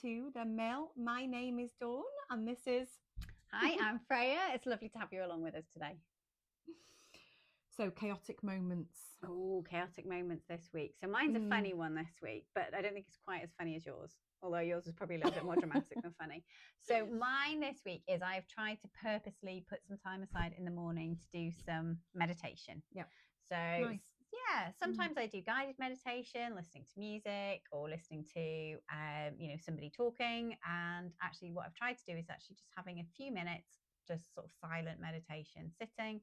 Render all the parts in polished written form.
to the Mill. My name is Dawn and this is... Hi, I'm Freya. It's lovely to have you along with us today. So, chaotic moments. Oh, chaotic moments this week. So mine's a funny one this week, but I don't think it's quite as funny as yours. Although yours is probably a little bit more dramatic than funny. So mine this week is I've tried to purposely put some time aside in the morning to do some meditation. Yeah. So Nice. yeah, sometimes I do guided meditation, listening to music or listening to, somebody talking. And actually what I've tried to do is actually just having a few minutes, just sort of silent meditation, sitting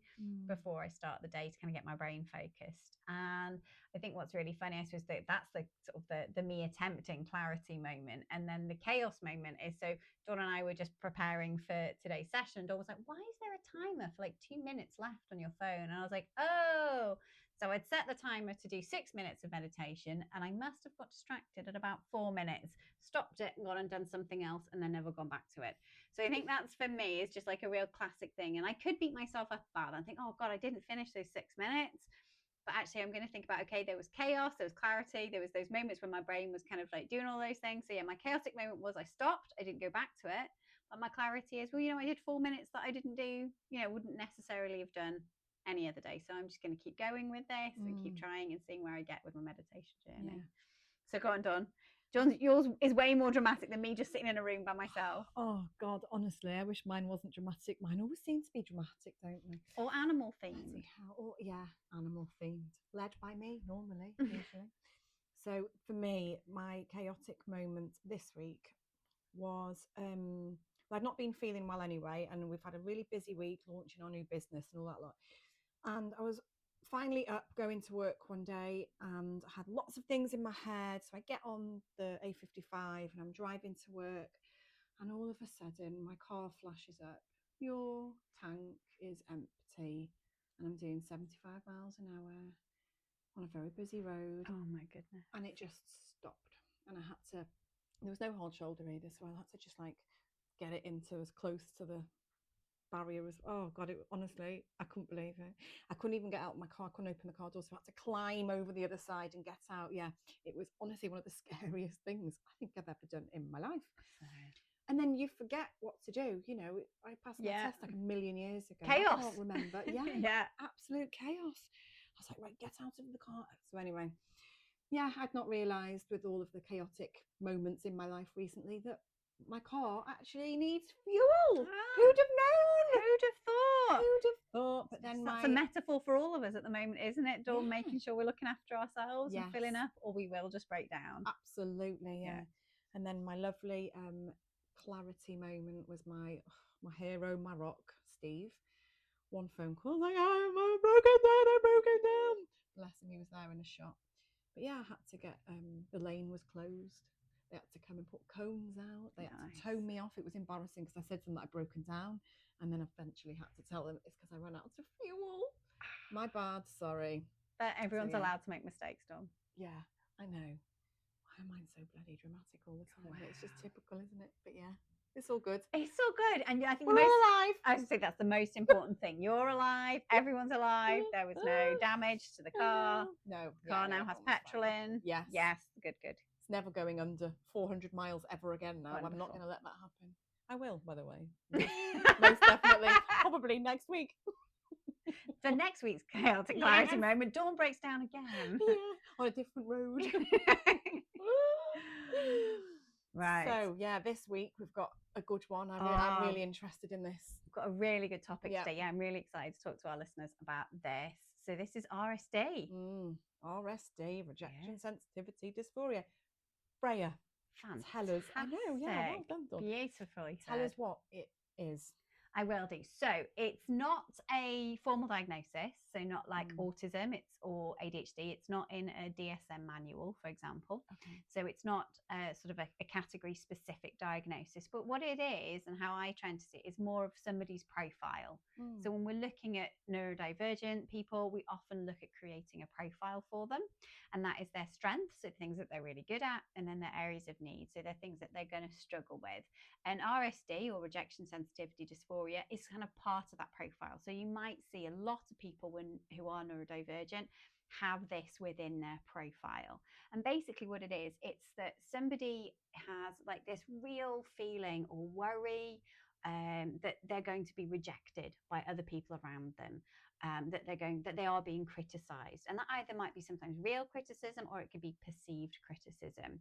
before I start the day to kind of get my brain focused. And I think what's really funny, I suppose that's the sort of the me attempting clarity moment. And then the chaos moment is, so Dawn and I were just preparing for today's session. Dawn was like, why is there a timer for like 2 minutes left on your phone? And I was like, oh. So I'd set the timer to do 6 minutes of meditation, and I must have got distracted at about 4 minutes, stopped it, gone and done something else, and then never gone back to it. So I think that's, for me, is just like a real classic thing. And I could beat myself up about it and think, oh God, I didn't finish those 6 minutes. But actually, I'm going to think about, okay, there was chaos, there was clarity, there was those moments when my brain was kind of like doing all those things. So yeah, my chaotic moment was I stopped, I didn't go back to it. But my clarity is, well, I did 4 minutes that I didn't do, wouldn't necessarily have done any other day. So I'm just going to keep going with this and keep trying and seeing where I get with my meditation journey. Yeah. So go on, Dawn. Yours is way more dramatic than me just sitting in a room by myself. Oh God, honestly, I wish mine wasn't dramatic. Mine always seem to be dramatic, don't they? Or animal themed. Yeah, animal themed. Led by me normally, usually. So for me, my chaotic moment this week was I'd not been feeling well anyway, and we've had a really busy week launching our new business and all that lot. And I was finally up going to work one day and I had lots of things in my head. So I get on the A55 and I'm driving to work, and all of a sudden my car flashes up. Your tank is empty. And I'm doing 75 miles an hour on a very busy road. Oh my goodness. And it just stopped. And I had to, there was no hard shoulder either, so I had to just like get it into as close to the barrier as, oh God, honestly, I couldn't believe it. I couldn't even get out of my car, I couldn't open the car door, so I had to climb over the other side and get out. Yeah, it was honestly one of the scariest things I think I've ever done in my life. And then you forget what to do. I passed my test like a million years ago. Chaos. I can't remember. Yeah. Absolute chaos. I was like, right, get out of the car. So anyway, yeah, I'd not realised with all of the chaotic moments in my life recently that my car actually needs fuel. Who'd have known? Who'd have thought? Who'd have thought? But then that's a metaphor for all of us at the moment, isn't it, Dawn? Yeah. Making sure we're looking after ourselves and filling up, or we will just break down. Absolutely, yeah. And then my lovely clarity moment was my hero, my rock, Steve. One phone call, like, I'm broken down. Bless him, he was there in a shop. But yeah, I had to get, the lane was closed. They had to come and put cones out. They had to tow me off. It was embarrassing because I said to them that I'd broken down, and then eventually had to tell them it's because I ran out of fuel. My bad, sorry. But everyone's allowed to make mistakes, Dawn. Yeah, I know. Why am I so bloody dramatic all the time? Wow. It's just typical, isn't it? But yeah, it's all good. It's all good. And I think we're all alive. I would say that's the most important thing. You're alive. Everyone's alive. There was no damage to the car. No. The car now has petrol in. Yes. Yes. Good. It's never going under 400 miles ever again now. Wonderful. I'm not going to let that happen. I will, by the way. Most definitely. Probably next week. For next week's chaotic clarity moment, Dawn breaks down again. Yeah, on a different road. Right. So, yeah, this week we've got a good one. I'm really interested in this. We've got a really good topic today. Yeah, I'm really excited to talk to our listeners about this. So this is RSD. RSD, Rejection Sensitivity Dysphoria. Freya, tell us. I know, yeah, well done, Dawn. Beautifully Tell us what it is. I will do. So it's not a formal diagnosis, so not like autism or ADHD. It's not in a DSM manual, for example. Okay. So it's not sort of a category specific diagnosis. But what it is, and how I try to see it, is more of somebody's profile. So when we're looking at neurodivergent people, we often look at creating a profile for them. And that is their strengths, so things that they're really good at, and then their areas of need. So they're things that they're going to struggle with. And RSD, or Rejection Sensitivity Dysphoria, is kind of part of that profile. So you might see a lot of people who are neurodivergent have this within their profile. And basically what it is, it's that somebody has like this real feeling or worry that they're going to be rejected by other people around them, that they are being criticized, and that either might be sometimes real criticism or it could be perceived criticism.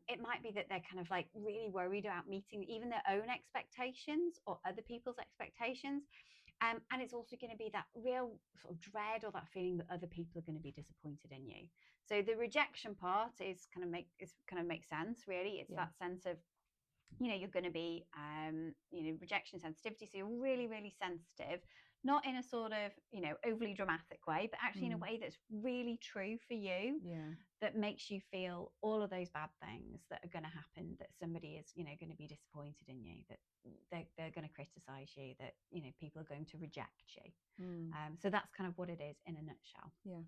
It might be that they're kind of like really worried about meeting even their own expectations or other people's expectations. And it's also going to be that real sort of dread or that feeling that other people are going to be disappointed in you. So the rejection part is kind of makes sense, really. It's that sense of, you're going to be, rejection sensitivity. So you're really, really sensitive, not in a sort of, overly dramatic way, but actually in a way that's really true for you, that makes you feel all of those bad things that are going to happen, that somebody is, going to be disappointed in you, that they're going to criticize you, that, people are going to reject you. So that's kind of what it is in a nutshell. Yeah.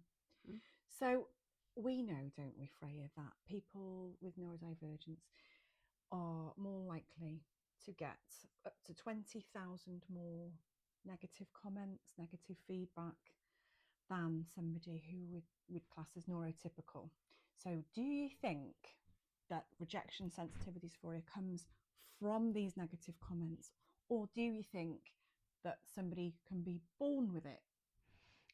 So we know, don't we, Freya, that people with neurodivergence are more likely to get up to 20,000 more negative comments, negative feedback than somebody who would class as neurotypical. So do you think that rejection sensitivity dysphoria comes from these negative comments, or do you think that somebody can be born with it?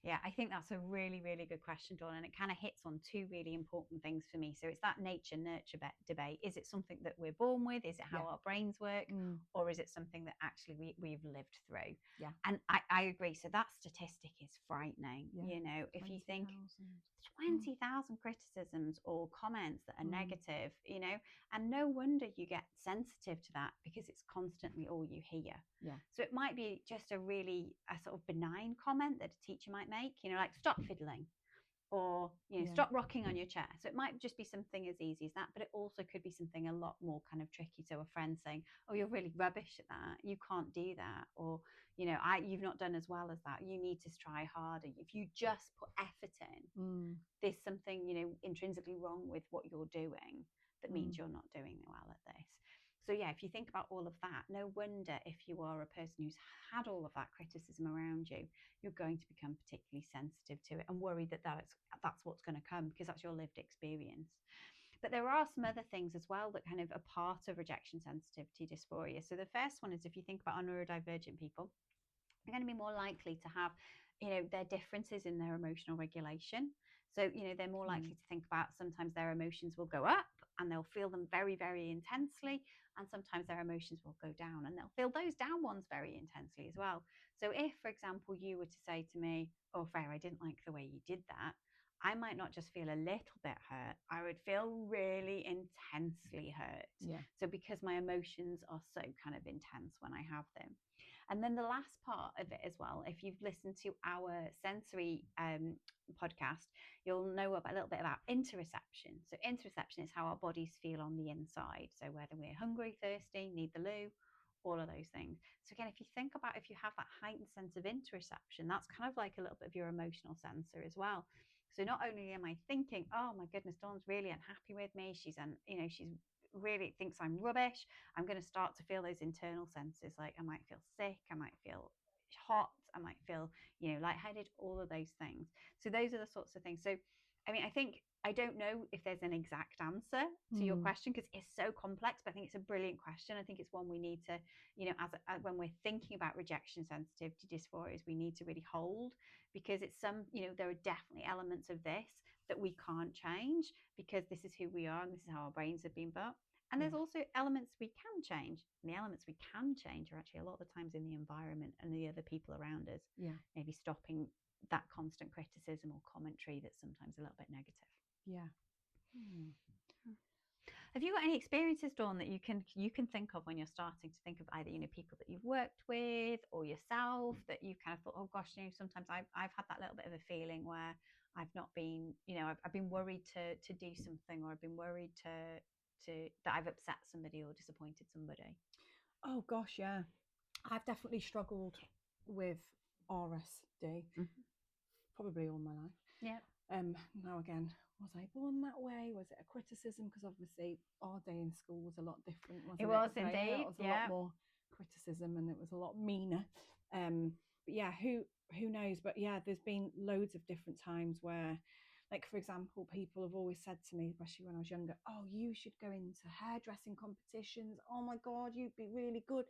Yeah, I think that's a really, really good question, Dawn, and it kind of hits on two really important things for me. So it's that nature-nurture debate. Is it something that we're born with? Is it how our brains work? Or is it something that actually we've lived through? Yeah. And I agree. So that statistic is frightening. If you think 20,000 criticisms or comments that are negative, and no wonder you get sensitive to that, because it's constantly all you hear. Yeah. So it might be just a sort of benign comment that a teacher might make, like stop fiddling, or stop rocking on your chair. So it might just be something as easy as that, but it also could be something a lot more kind of tricky. So a friend saying, oh, you're really rubbish at that, you can't do that, or you've not done as well as that, you need to try harder. If you just put effort in, there's something intrinsically wrong with what you're doing that means you're not doing well at this. So yeah, if you think about all of that, no wonder if you are a person who's had all of that criticism around you, you're going to become particularly sensitive to it and worried that that's what's going to come, because that's your lived experience. But there are some other things as well that kind of are part of rejection sensitivity dysphoria. So the first one is, if you think about neurodivergent people, they're going to be more likely to have, their differences in their emotional regulation. So, they're more likely to think about, sometimes their emotions will go up and they'll feel them very, very intensely. And sometimes their emotions will go down and they'll feel those down ones very intensely as well. So if, for example, you were to say to me, oh, Freya, I didn't like the way you did that, I might not just feel a little bit hurt, I would feel really intensely hurt. Yeah. So because my emotions are so kind of intense when I have them. And then the last part of it as well, if you've listened to our sensory podcast, you'll know a little bit about interoception. So interoception is how our bodies feel on the inside. So whether we're hungry, thirsty, need the loo, all of those things. So again, if you think about, if you have that heightened sense of interoception, that's kind of like a little bit of your emotional sensor as well. So not only am I thinking, oh my goodness, Dawn's really unhappy with me, she's really thinks I'm rubbish, I'm going to start to feel those internal senses, like I might feel sick, I might feel hot, I might feel lightheaded, all of those things. So those are the sorts of things. So I don't know if there's an exact answer to your question, because it's so complex, but I think it's a brilliant question. I think it's one we need to, when we're thinking about rejection sensitivity dysphorias, we need to really hold, because it's there are definitely elements of this that we can't change, because this is who we are and this is how our brains have been built. And there's also elements we can change. And the elements we can change are actually a lot of the times in the environment and the other people around us. Yeah. Maybe stopping that constant criticism or commentary that's sometimes a little bit negative. Yeah. Have you got any experiences, Dawn, that you can think of when you're starting to think of either people that you've worked with or yourself, that you've kind of thought, oh gosh, sometimes I've had that little bit of a feeling where I've not been, I've been worried to do something, or I've been worried that I've upset somebody or disappointed somebody? Oh gosh, yeah. I've definitely struggled with RSD probably all my life. Yeah. Now again, was I born that way? Was it a criticism? Because obviously our day in school was a lot different, wasn't it? It was indeed. It was a lot more criticism and it was a lot meaner. But yeah, who knows? But yeah, there's been loads of different times where, like for example, people have always said to me, especially when I was younger, oh, you should go into hairdressing competitions. Oh my God, you'd be really good.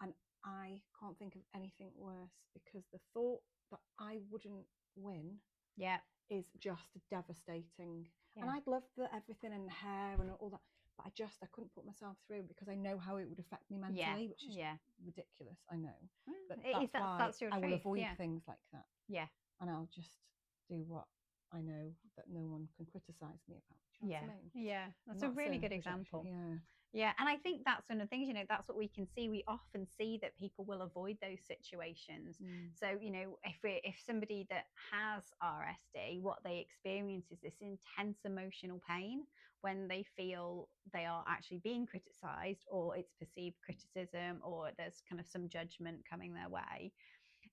And I can't think of anything worse, because the thought that I wouldn't win Yeah. is just devastating. Yeah. And I'd love the everything and hair and all that, but I couldn't put myself through, because I know how it would affect me mentally, which is ridiculous, I know. But that's why I will avoid things like that. Yeah. And I'll just do what I know that no one can criticize me about. Do you know what I mean? Yeah. That's a really good example. Yeah. Yeah, and I think that's one of the things, that's what we can see. We often see that people will avoid those situations. So, if somebody that has RSD, what they experience is this intense emotional pain when they feel they are actually being criticized, or it's perceived criticism, or there's kind of some judgment coming their way.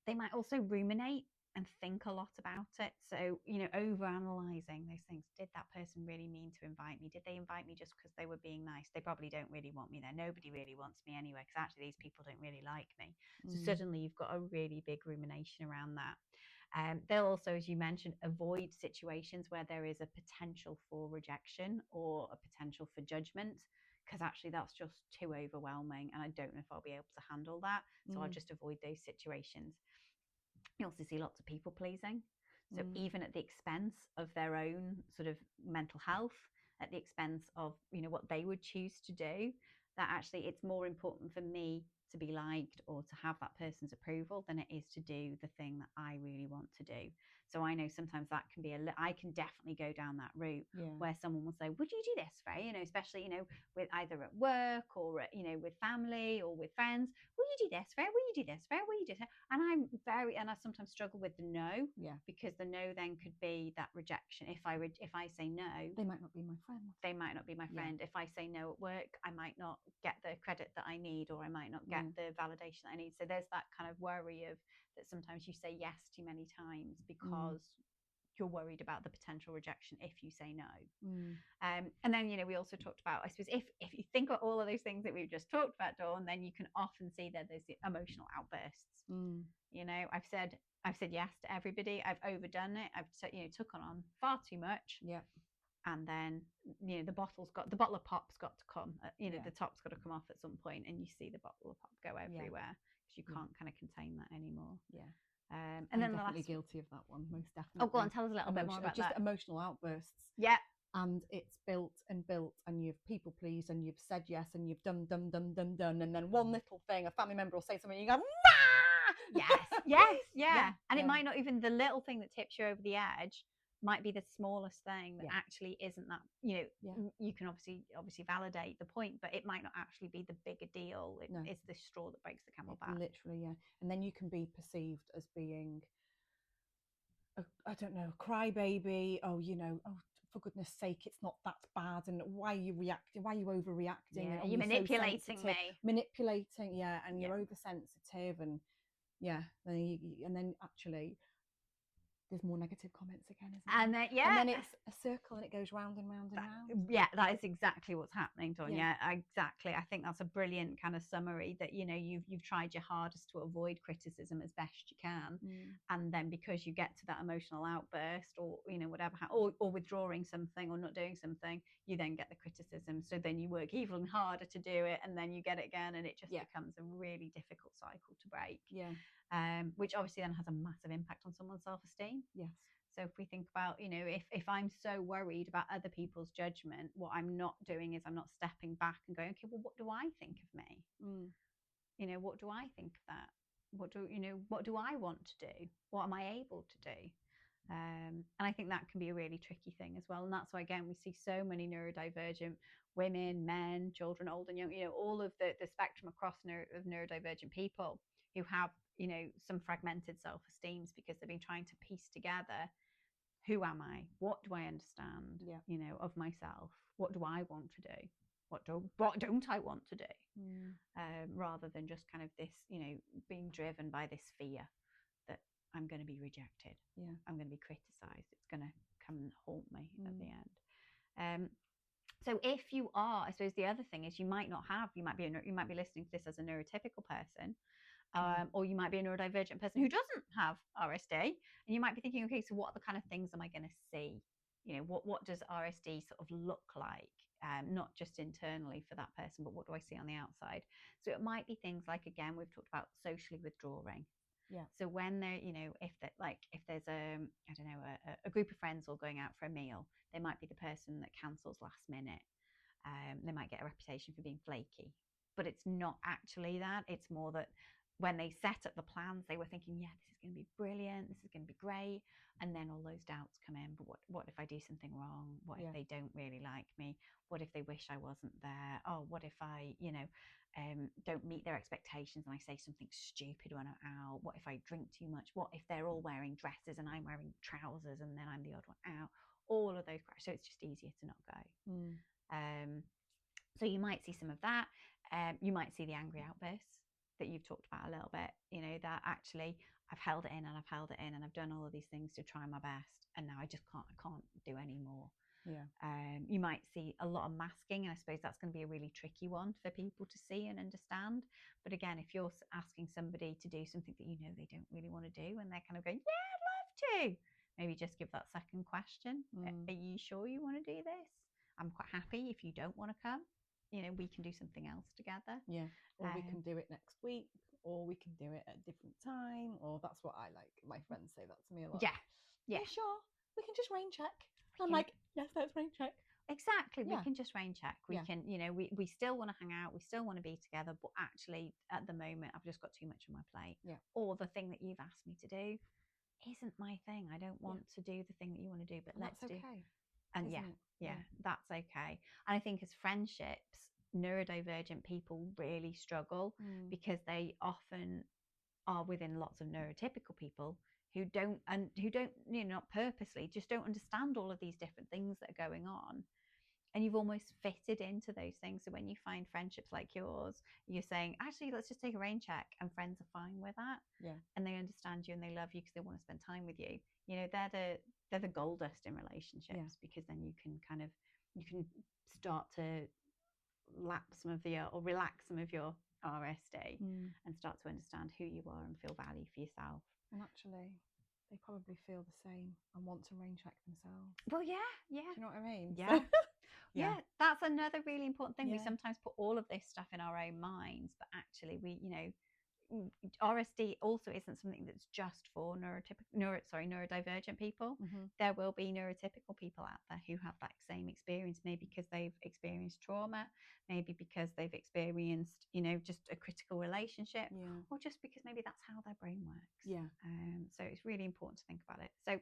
They might also ruminate and think a lot about it. So, over analyzing those things. Did that person really mean to invite me? Did they invite me just because they were being nice? They probably don't really want me there. Nobody really wants me anyway, because actually these people don't really like me. So suddenly you've got a really big rumination around that. They'll also, as you mentioned, avoid situations where there is a potential for rejection or a potential for judgment, because actually that's just too overwhelming and I don't know if I'll be able to handle that. So I'll just avoid those situations. You also see lots of people pleasing. So even at the expense of their own sort of mental health, at the expense of, what they would choose to do, that actually it's more important for me to be liked or to have that person's approval than it is to do the thing that I really want to do. So I know sometimes that can be I can definitely go down that route where someone will say, would you do this, Freya? Especially, with either at work or, with family or with friends. Will you do this, Freya? Will you do this, Freya? Will you do this? And I sometimes struggle with the no, because the no then could be that rejection. If I say no, they might not be my friend. They might not be my friend. If I say no at work, I might not get the credit that I need, or I might not get the validation that I need. So there's that kind of worry of that sometimes you say yes too many times because you're worried about the potential rejection if you say no. And then, we also talked about, I suppose, if you think of all of those things that we've just talked about, Dawn, then you can often see that there's the emotional outbursts. I've said yes to everybody. I've overdone it. I've took on far too much. Yeah. And then, the bottle of pop's got to come, the top's got to come off at some point, and you see the bottle of pop go everywhere because you can't kind of contain that anymore. Yeah. And I'm then definitely guilty of that one, most definitely. Oh, go on, tell us a little bit more about just that. Emotional outbursts. Yeah. And it's built, and you've people pleased, and you've said yes, and you've done, and then one little thing, a family member will say something, and you go, Nah! Yes. And it might not even, the little thing that tips you over the edge might be the smallest thing that actually isn't that, you can obviously validate the point, but it might not actually be the bigger deal. It's the straw that breaks the camel back. Literally, yeah. And then you can be perceived as being, I don't know, a crybaby. Oh, for goodness sake, it's not that bad. And why are you reacting? Why are you overreacting? Yeah, and you're manipulating me. Manipulating, yeah. And you're oversensitive, and and then actually there's more negative comments again, isn't there? And then it's a circle, and it goes round and round and round. Yeah, that is exactly what's happening, Dawn. Yeah, exactly. I think that's a brilliant kind of summary that, you've tried your hardest to avoid criticism as best you can. And then because you get to that emotional outburst or, whatever, or withdrawing something or not doing something, you then get the criticism. So then you work even harder to do it, and then you get it again, and it just becomes a really difficult cycle to break. Yeah. Which obviously then has a massive impact on someone's self-esteem. Yes. So if we think about, if I'm so worried about other people's judgment, what I'm not doing is I'm not stepping back and going, okay, well, what do I think of me? What do I think of that? What do I want to do? What am I able to do? And I think that can be a really tricky thing as well. And that's why, again, we see so many neurodivergent women, men, children, old and young, all of the spectrum across of neurodivergent people who have, some fragmented self-esteems because they've been trying to piece together, who am I? What do I understand, of myself? What do I want to do? What don't I want to do? Rather than just kind of this, being driven by this fear that I'm going to be rejected. Yeah. I'm going to be criticized. It's going to come and haunt me at the end. So if you are, I suppose the other thing is you might be listening to this as a neurotypical person, Or you might be a neurodivergent person who doesn't have RSD, and you might be thinking, okay, so what are the kind of things am I going to see? What does RSD sort of look like? Not just internally for that person, but what do I see on the outside? So it might be things like, again, we've talked about socially withdrawing. Yeah. So when they're, if there's I don't know, a group of friends all going out for a meal, they might be the person that cancels last minute. They might get a reputation for being flaky, but it's not actually that. It's more that when they set up the plans, they were thinking, yeah, this is going to be brilliant, this is going to be great, and then all those doubts come in. But what if I do something wrong? What if they don't really like me? What if they wish I wasn't there? Oh, what if I don't meet their expectations and I say something stupid when I'm out? What if I drink too much? What if they're all wearing dresses and I'm wearing trousers and then I'm the odd one out? All of those questions. So it's just easier to not go. So you might see some of that. You might see the angry outbursts that you've talked about a little bit, that actually I've held it in and I've held it in and I've done all of these things to try my best, and now I can't do any more. Yeah. You might see a lot of masking, and I suppose that's going to be a really tricky one for people to see and understand. But again, if you're asking somebody to do something that they don't really want to do, and they're kind of going, yeah, I'd love to, maybe just give that second question. Are you sure you want to do this? I'm quite happy if you don't want to come. We can do something else together. Yeah. Or we can do it next week, or we can do it at a different time, or that's what I like. My friends say that to me a lot. Yeah. Yeah, sure. We can just rain check. I'm like, yes, let's rain check. Exactly. We can just rain check. We can, we still want to hang out. We still want to be together. But actually, at the moment, I've just got too much on my plate. Yeah. Or the thing that you've asked me to do isn't my thing. I don't want to do the thing that you want to do, but let's do. Okay. And that's okay. And I think as friendships, neurodivergent people really struggle because they often are within lots of neurotypical people who don't, not purposely, just don't understand all of these different things that are going on. And you've almost fitted into those things. So when you find friendships like yours, you're saying, actually, let's just take a rain check, and friends are fine with that. Yeah. And they understand you and they love you because they want to spend time with you. They're the gold dust in relationships, because then you can start to relax some of your RSD and start to understand who you are and feel value for yourself. And actually, they probably feel the same and want to rain check themselves. Well, yeah. Do you know what I mean? Yeah. Yeah, that's another really important thing. Yeah. We sometimes put all of this stuff in our own minds, but actually RSD also isn't something that's just for neurodivergent people. There will be neurotypical people out there who have that same experience, maybe because they've experienced trauma, maybe because they've experienced, just a critical relationship, or just because maybe that's how their brain works. Yeah. So it's really important to think about it. So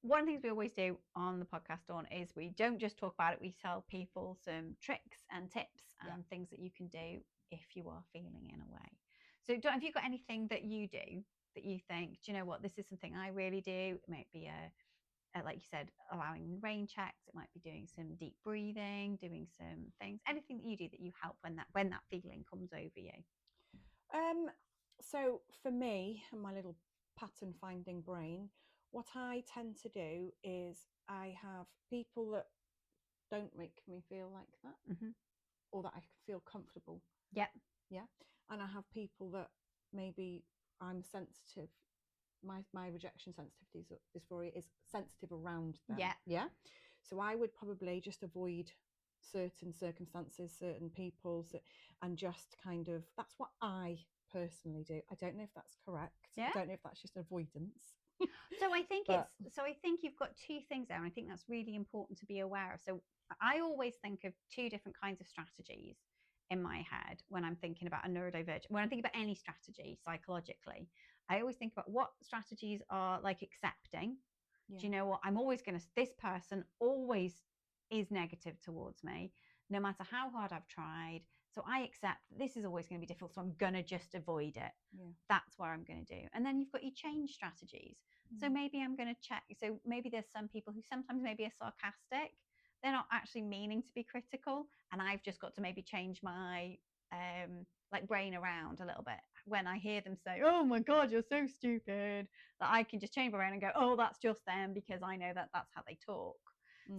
one of the things we always do on the podcast, Dawn, is we don't just talk about it. We tell people some tricks and tips and things that you can do if you are feeling in a way. So Dawn, have you got anything that you do that you think, do you know what, this is something I really do? It might be like you said, allowing rain checks. It might be doing some deep breathing, doing some things, anything that you do that you help when that feeling comes over you. So for me and my little pattern finding brain, what I tend to do is I have people that don't make me feel like that, or that I feel comfortable. Yep. Yeah. And I have people that maybe I'm sensitive. My rejection sensitivity dysphoria is sensitive around them. Yeah. Yeah. So I would probably just avoid certain circumstances, certain people, and just kind of, that's what I personally do. I don't know if that's correct. Yeah. I don't know if that's just avoidance. So I think I think you've got two things there, and I think that's really important to be aware of. So I always think of two different kinds of strategies in my head when I'm thinking about a neurodivergent. When I think about any strategy psychologically, I always think about what strategies are like accepting. Do you know what? This person always is negative towards me, no matter how hard I've tried. So I accept this is always going to be difficult, so I'm going to just avoid it. Yeah. That's what I'm going to do. And then you've got your change strategies. So maybe I'm going to check. So maybe there's some people who sometimes maybe are sarcastic. They're not actually meaning to be critical. And I've just got to maybe change my brain around a little bit. When I hear them say, oh my God, you're so stupid, that I can just change my brain and go, oh, that's just them, because I know that that's how they talk.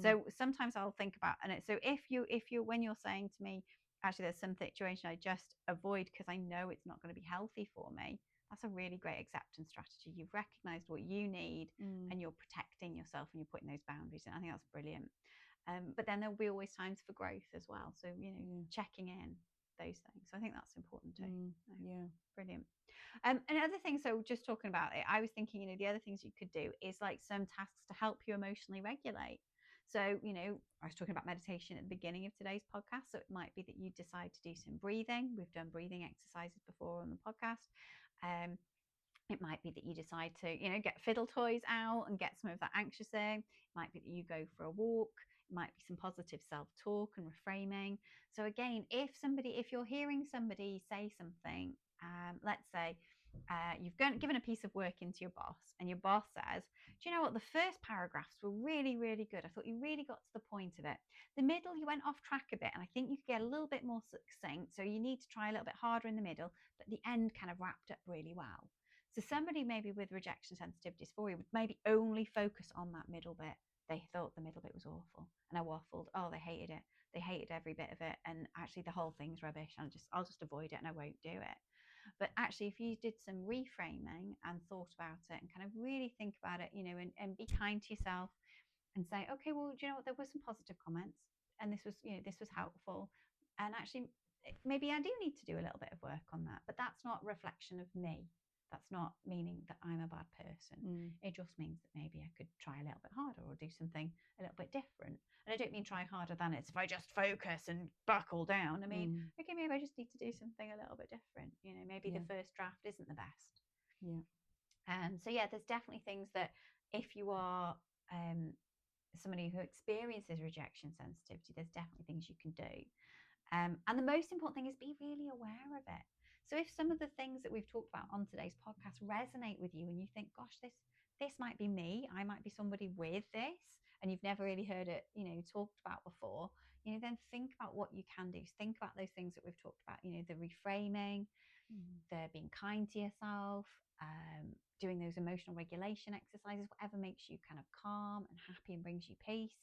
So sometimes I'll think about, so if you when you're saying to me, actually there's some situation I just avoid because I know it's not going to be healthy for me, that's a really great acceptance strategy. You've recognized what you need and you're protecting yourself and you're putting those boundaries in. I think that's brilliant. But then there'll be always times for growth as well. So, checking in, those things. So I think that's important too. Yeah. Brilliant. And other things, so just talking about it, I was thinking, the other things you could do is like some tasks to help you emotionally regulate. So, I was talking about meditation at the beginning of today's podcast. So it might be that you decide to do some breathing. We've done breathing exercises before on the podcast. It might be that you decide to, get fiddle toys out and get some of that anxious in. It might be that you go for a walk. It might be some positive self-talk and reframing. So again, if you're hearing somebody say something, let's say you've given a piece of work into your boss and your boss says, do you know what, the first paragraphs were really, really good. I thought you really got to the point of it. The middle, you went off track a bit, and I think you could get a little bit more succinct. So you need to try a little bit harder in the middle, but the end kind of wrapped up really well. So somebody maybe with rejection sensitivity dysphoria would maybe only focus on that middle bit. They thought the middle bit was awful, and I waffled. Oh, they hated it. They hated every bit of it, and actually the whole thing's rubbish. I'll just avoid it and I won't do it. But actually, if you did some reframing and thought about it and kind of really think about it, and be kind to yourself and say, okay, well, do you know what? There were some positive comments, and this was helpful. And actually, maybe I do need to do a little bit of work on that, but that's not a reflection of me. That's not meaning that I'm a bad person. It just means that maybe I could try a little bit harder or do something a little bit different. And I don't mean try harder than it's if I just focus and buckle down. I mean, okay, maybe I just need to do something a little bit different. Maybe the first draft isn't the best. Yeah. So yeah, there's definitely things that if you are somebody who experiences rejection sensitivity, there's definitely things you can do. And the most important thing is be really aware of it. So if some of the things that we've talked about on today's podcast resonate with you and you think, gosh, this might be me, I might be somebody with this, and you've never really heard it, talked about before, then think about what you can do. Think about those things that we've talked about, the reframing, the being kind to yourself, doing those emotional regulation exercises, whatever makes you kind of calm and happy and brings you peace.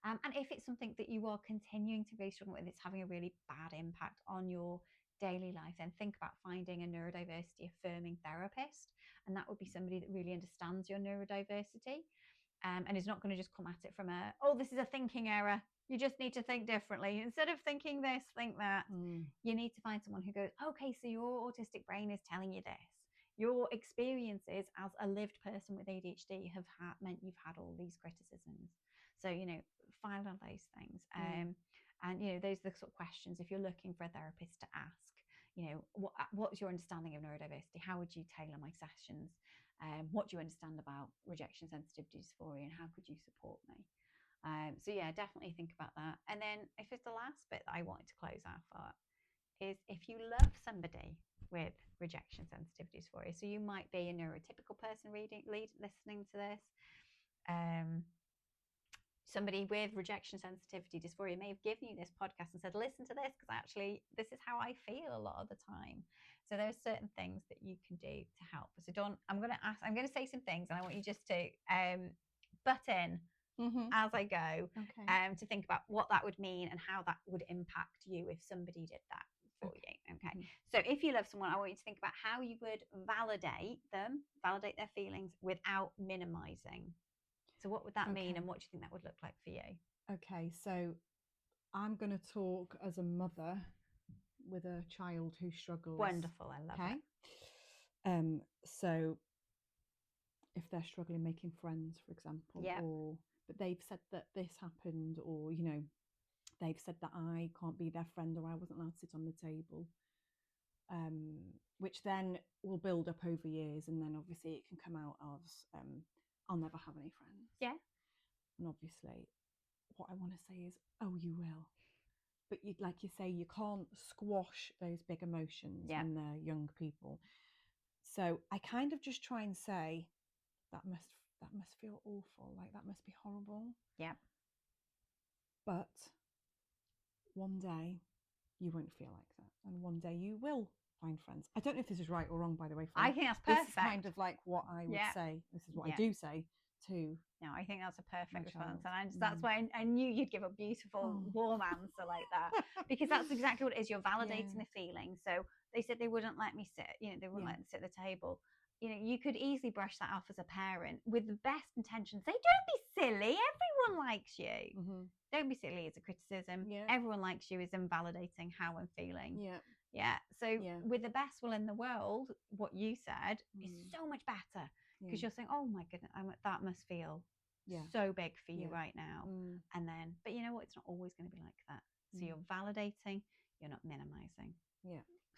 And if it's something that you are continuing to really struggle with, it's having a really bad impact on your daily life, then think about finding a neurodiversity affirming therapist. And that would be somebody that really understands your neurodiversity and is not going to just come at it from this is a thinking error. You just need to think differently. Instead of thinking this, think that. You need to find someone who goes, okay, so your autistic brain is telling you this. Your experiences as a lived person with ADHD have meant you've had all these criticisms. So, find on those things. And, those are the sort of questions, if you're looking for a therapist, to ask, what's your understanding of neurodiversity? How would you tailor my sessions? What do you understand about rejection sensitivity dysphoria, and how could you support me? So yeah, definitely think about that. And then if it's the last bit that I wanted to close out for is if you love somebody with rejection sensitivity dysphoria, so you might be a neurotypical person listening to this, somebody with rejection sensitivity dysphoria may have given you this podcast and said, listen to this, because actually this is how I feel a lot of the time. So there are certain things that you can do to help. So Dawn, I'm going to say some things, and I want you just to butt in as I go, to think about what that would mean and how that would impact you if somebody did that for you. Okay. So if you love someone, I want you to think about how you would validate their feelings without minimizing. So what would that mean, and what do you think that would look like for you? Okay, so I'm going to talk as a mother with a child who struggles. Wonderful, I love it. So if they're struggling making friends, for example, but they've said that this happened, or they've said that I can't be their friend, or I wasn't allowed to sit on the table, which then will build up over years, and then obviously it can come out as I'll never have any friends. Yeah. And obviously what I want to say is, oh, you will. But like you say, you can't squash those big emotions when they're young people. So I kind of just try and say, that must feel awful. Like, that must be horrible. Yeah. But one day you won't feel like that. And one day you will find friends. I don't know if this is right or wrong, by the way. I think that's perfect. This is kind of like what I would say. This is what I do say to. No, I think that's a perfect response. child. And that's why I knew you'd give a beautiful, warm answer like that, because that's exactly what it is. You're validating the feeling. So they said they wouldn't let me sit, they wouldn't let me sit at the table. You could easily brush that off as a parent with the best intentions. Say, don't be silly. Everyone likes you. Don't be silly is a criticism. Everyone likes you is invalidating how I'm feeling. So with the best will in the world, what you said is so much better, because you're saying, oh my goodness, that must feel so big for you right now. And then, but you know what, it's not always going to be like that. So you're validating, you're not minimizing.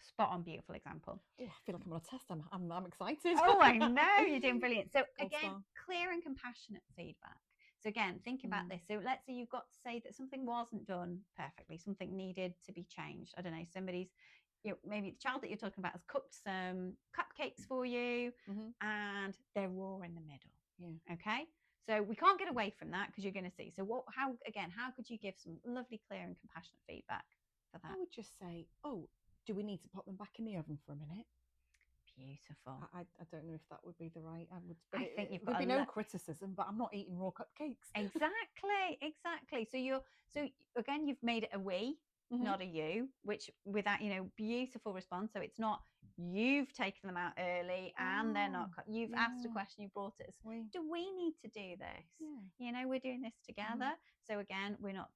Spot on, beautiful example. Oh, I feel like I'm on a test. I'm excited. Oh, I know, you're doing brilliant. So again, clear and compassionate feedback. So again, think about this. So let's say you've got to say that something wasn't done perfectly, something needed to be changed. I don't know, somebody's, maybe the child that you're talking about has cooked some cupcakes for you and they're raw in the middle. Okay. So we can't get away from that, because you're going to see. So how could you give some lovely, clear and compassionate feedback for that? I would just say, oh, do we need to pop them back in the oven for a minute? Beautiful. I don't know if that would be the right. I think you've got there'd be no criticism, but I'm not eating raw cupcakes. Exactly. So again, you've made it a we, not a you, which with that, beautiful response. So it's not you've taken them out early and they're not. You've asked a question, you brought it. Do we need to do this? We're doing this together. So again, we're not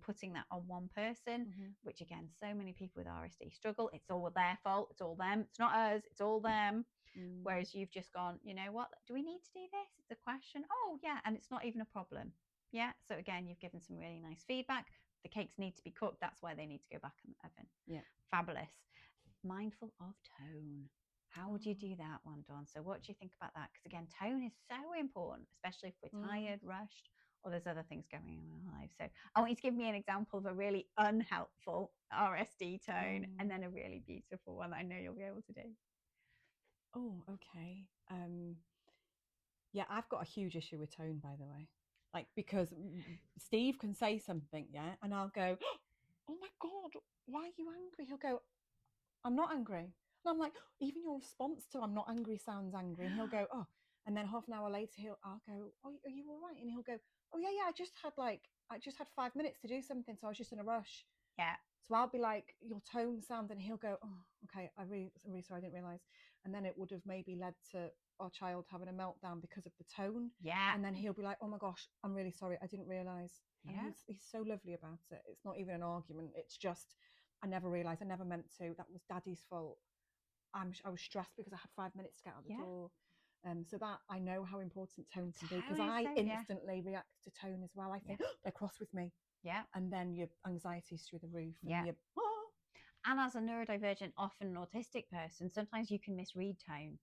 putting that on one person, which again, so many people with RSD struggle. It's all their fault. It's all them. It's not us. It's all them. Whereas you've just gone, you know what? Do we need to do this? It's a question. Oh, yeah. And it's not even a problem. Yeah. So again, you've given some really nice feedback. The cakes need to be cooked. That's why they need to go back in the oven. Yeah. Fabulous. Mindful of tone. How would you do that one, Dawn? So what do you think about that? Because again, tone is so important, especially if we're tired, rushed, or there's other things going on in our lives. So I want you to give me an example of a really unhelpful RSD tone and then a really beautiful one that I know you'll be able to do. Oh, okay. I've got a huge issue with tone, by the way. Like, because Steve can say something, and I'll go, oh my God, why are you angry? He'll go, I'm not angry. And I'm like, even your response to I'm not angry sounds angry. And he'll go, oh. And then half an hour later, I'll go, oh, are you all right? And he'll go, oh yeah, I just had 5 minutes to do something, so I was just in a rush. Yeah. So I'll be like, your tone sounds, and he'll go, oh, okay, I'm really sorry, I didn't realise. And then it would have maybe led to our child having a meltdown because of the tone. Yeah. And then he'll be like, oh my gosh, I'm really sorry, I didn't realise. And he's so lovely about it. It's not even an argument. It's just, I never realised, I never meant to. That was Daddy's fault. I was stressed because I had 5 minutes to get out the door. So that I know how important tone can be, because I instantly react to tone as well. I think they're cross with me. Yeah. And then your anxiety's through the roof. And and as a neurodivergent, often an autistic person, sometimes you can misread tone.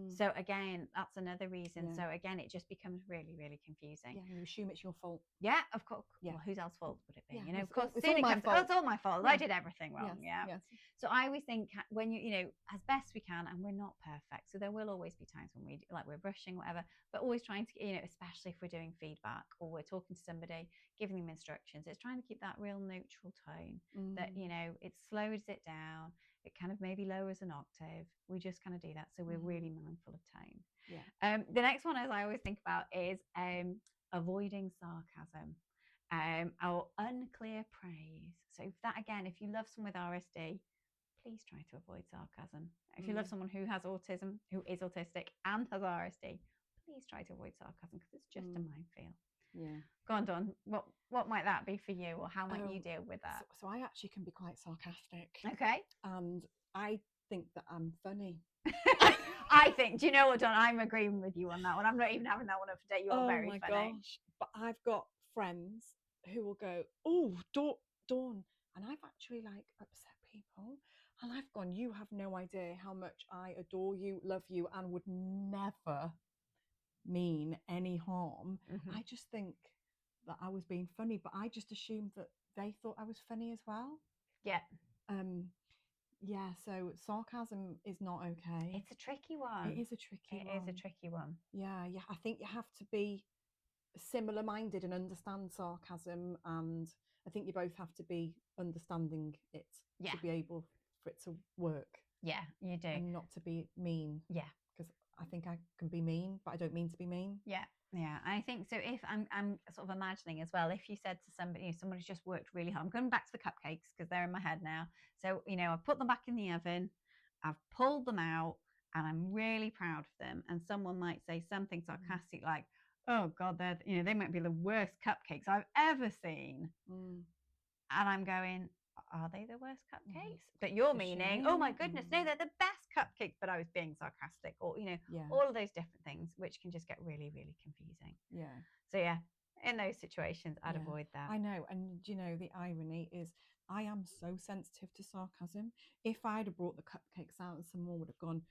So again, that's another reason. So again, it just becomes really, really confusing. Yeah, you assume it's your fault. Yeah, of course. Yeah. Well, whose else's fault would it be? Of course, it's all my fault. It's all my fault. I did everything wrong. Yes. So I always think when as best we can, and we're not perfect. So there will always be times when we're brushing, whatever, but always trying to, especially if we're doing feedback or we're talking to somebody, giving them instructions, it's trying to keep that real neutral tone that, it slows it down. It kind of maybe lowers an octave. We just kind of do that. So we're really mindful of tone. Yeah. The next one, as I always think about, is avoiding sarcasm or unclear praise. So if you love someone with RSD, please try to avoid sarcasm. If you love someone who has autism, who is autistic and has RSD, please try to avoid sarcasm, because it's just a minefield. Yeah. Go on, Dawn. What might that be for you, or how might you deal with that? So I actually can be quite sarcastic. Okay. And I think that I'm funny. I think, do you know what, Dawn? I'm agreeing with you on that one. I'm not even having that one up to date. You are very funny. Oh my gosh. But I've got friends who will go, oh, Dawn. And I've actually upset people. And I've gone, you have no idea how much I adore you, love you, and would never mean any harm. I just think that I was being funny, but I just assumed that they thought I was funny as well. Yeah. So sarcasm is not okay. It's a tricky one. It is a tricky one. It is a tricky one. Yeah. I think you have to be similar minded and understand sarcasm, and I think you both have to be understanding it to be able for it to work. Yeah, you do. And not to be mean. Yeah. Because I think I can be mean, but I don't mean to be mean. Yeah. Yeah, I think so. If I'm sort of imagining as well, if you said to somebody, someone who's just worked really hard, I'm going back to the cupcakes because they're in my head now. So, I've put them back in the oven, I've pulled them out, and I'm really proud of them. And someone might say something sarcastic like, "Oh God, they might be the worst cupcakes I've ever seen." And I'm going, are they the worst cupcakes? But you're meaning, oh my goodness, no, they're the best cupcakes, but I was being sarcastic, or, all of those different things, which can just get really, really confusing. Yeah. So, yeah, in those situations, I'd avoid that. I know. And, the irony is I am so sensitive to sarcasm. If I'd have brought the cupcakes out and someone would have gone,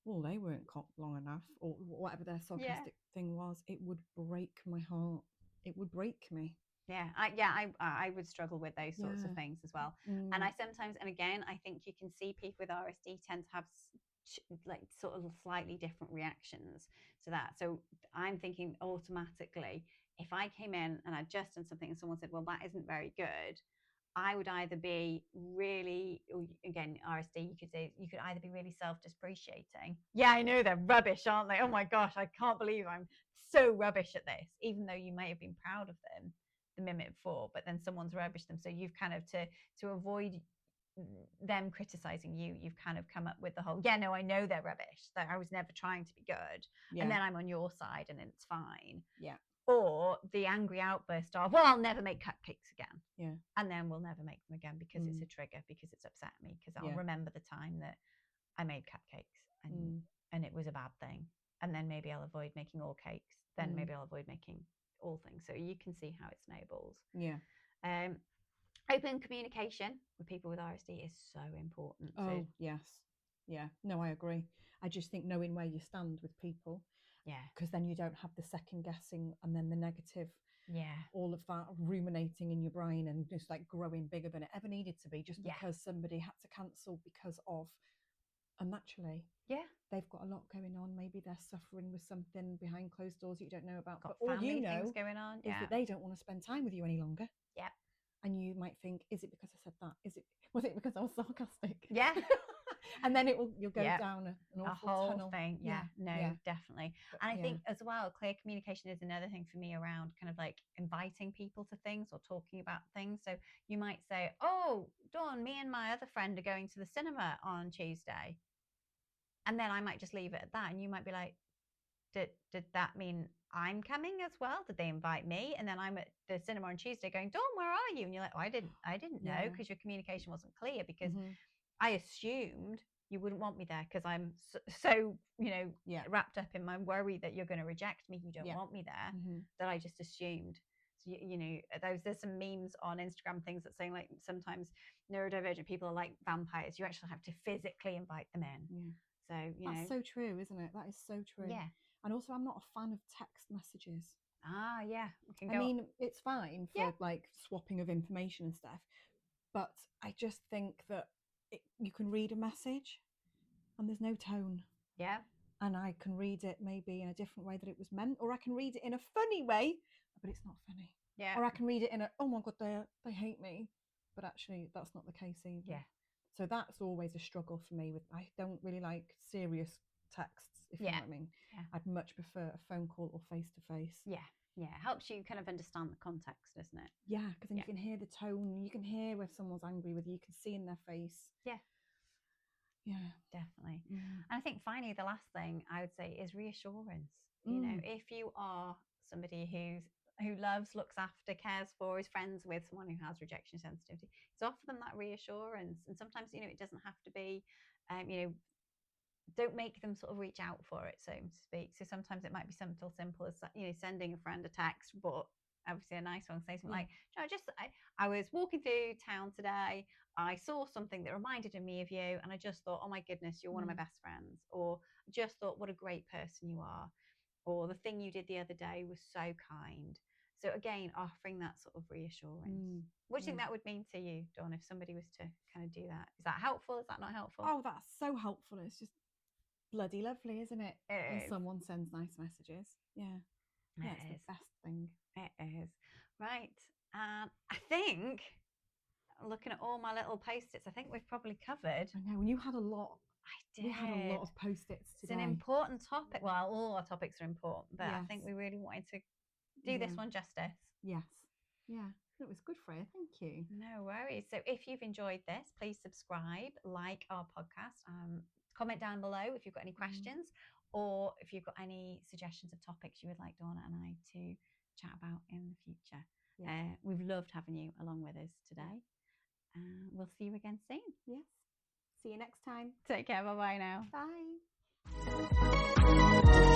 well, they weren't cooked long enough, or whatever their sarcastic thing was, it would break my heart. It would break me. Yeah, I would struggle with those sorts of things as well. And I sometimes, and again, I think you can see people with RSD tend to have like sort of slightly different reactions to that. So I'm thinking automatically, if I came in and I'd just done something and someone said, well, that isn't very good, I would either be really, again, RSD, you could either be really self-depreciating. Yeah, I know they're rubbish, aren't they? Oh my gosh, I can't believe I'm so rubbish at this, even though you may have been proud of them the minute before, but then someone's rubbish them. So you've kind of, to avoid them criticizing you, you've kind of come up with the whole, yeah, no, I know they're rubbish, that I was never trying to be good. And then I'm on your side and it's fine. Yeah. Or the angry outburst of, well, I'll never make cupcakes again. Yeah. And then we'll never make them again because it's a trigger, because it's upset me, because I'll remember the time that I made cupcakes and it was a bad thing. And then maybe I'll avoid making all cakes. Then maybe I'll avoid making all things. So you can see how it snowballs. Yeah. Open communication with people with RSD is so important. Oh, yes. Yeah. No, I agree. I just think knowing where you stand with people. Yeah. Because then you don't have the second guessing and then the negative. Yeah. All of that ruminating in your brain and just like growing bigger than it ever needed to be, just because somebody had to cancel because of, and naturally, they've got a lot going on. Maybe they're suffering with something behind closed doors that you don't know about. Got but all family you know things going on is that they don't want to spend time with you any longer. Yeah. And you might think, is it because I said that? Was it because I was sarcastic? Yeah. And then you'll go down an awful whole tunnel. thing. Definitely. And I think as well, clear communication is another thing for me around kind of like inviting people to things or talking about things. So you might say, oh, Dawn, me and my other friend are going to the cinema on Tuesday. And then I might just leave it at that. And you might be like, did that mean I'm coming as well? Did they invite me? And then I'm at the cinema on Tuesday going, Dawn, where are you? And you're like, oh, I didn't know, because your communication wasn't clear, because I assumed you wouldn't want me there because I'm so wrapped up in my worry that you're going to reject me, you don't want me there, that I just assumed. So, there's some memes on Instagram, things that saying like sometimes neurodivergent people are like vampires. You actually have to physically invite them in. So that's so true, isn't it? That is so true. Yeah. And also, I'm not a fan of text messages. I mean, it's fine for like swapping of information and stuff, but I just think that you can read a message and there's no tone. Yeah. And I can read it maybe in a different way that it was meant, or I can read it in a funny way, but it's not funny. Yeah. Or I can read it in a, oh my God, they hate me, but actually that's not the case either. Yeah. So that's always a struggle for me. I don't really like serious texts, if you know what I mean. Yeah. I'd much prefer a phone call or face-to-face. Yeah. Yeah. It helps you kind of understand the context, doesn't it? Yeah, because then you can hear the tone. You can hear if someone's angry with you. You can see in their face. Yeah. Yeah. Definitely. And I think finally, the last thing I would say is reassurance. If you are somebody who loves, looks after, cares for, is friends with someone who has rejection sensitivity, it's offer them that reassurance. And sometimes, it doesn't have to be, don't make them sort of reach out for it, so to speak. So sometimes it might be something simple as, sending a friend a text, but obviously a nice one, say something like, I was walking through town today, I saw something that reminded me of you, and I just thought, oh my goodness, you're one of my best friends. Or just thought, what a great person you are. Or the thing you did the other day was so kind. So again, offering that sort of reassurance. What do you think that would mean to you, Dawn, if somebody was to kind of do that? Is that helpful? Is that not helpful? Oh, that's so helpful. It's just bloody lovely, isn't it? When someone sends nice messages. Yeah. It's the best thing. It is. Right. I think, looking at all my little post-its, I think we've probably covered. I know, and you had a lot. I did. We had a lot of post-its today. It's an important topic. Well, all our topics are important, but I think we really wanted to do this one justice. Yes. Yeah. It was good, Freya. Thank you. No worries. So if you've enjoyed this, please subscribe, like our podcast, comment down below if you've got any questions or if you've got any suggestions of topics you would like Donna and I to chat about in the future. Yeah. We've loved having you along with us today. We'll see you again soon. Yes. See you next time. Take care. Bye-bye now. Bye.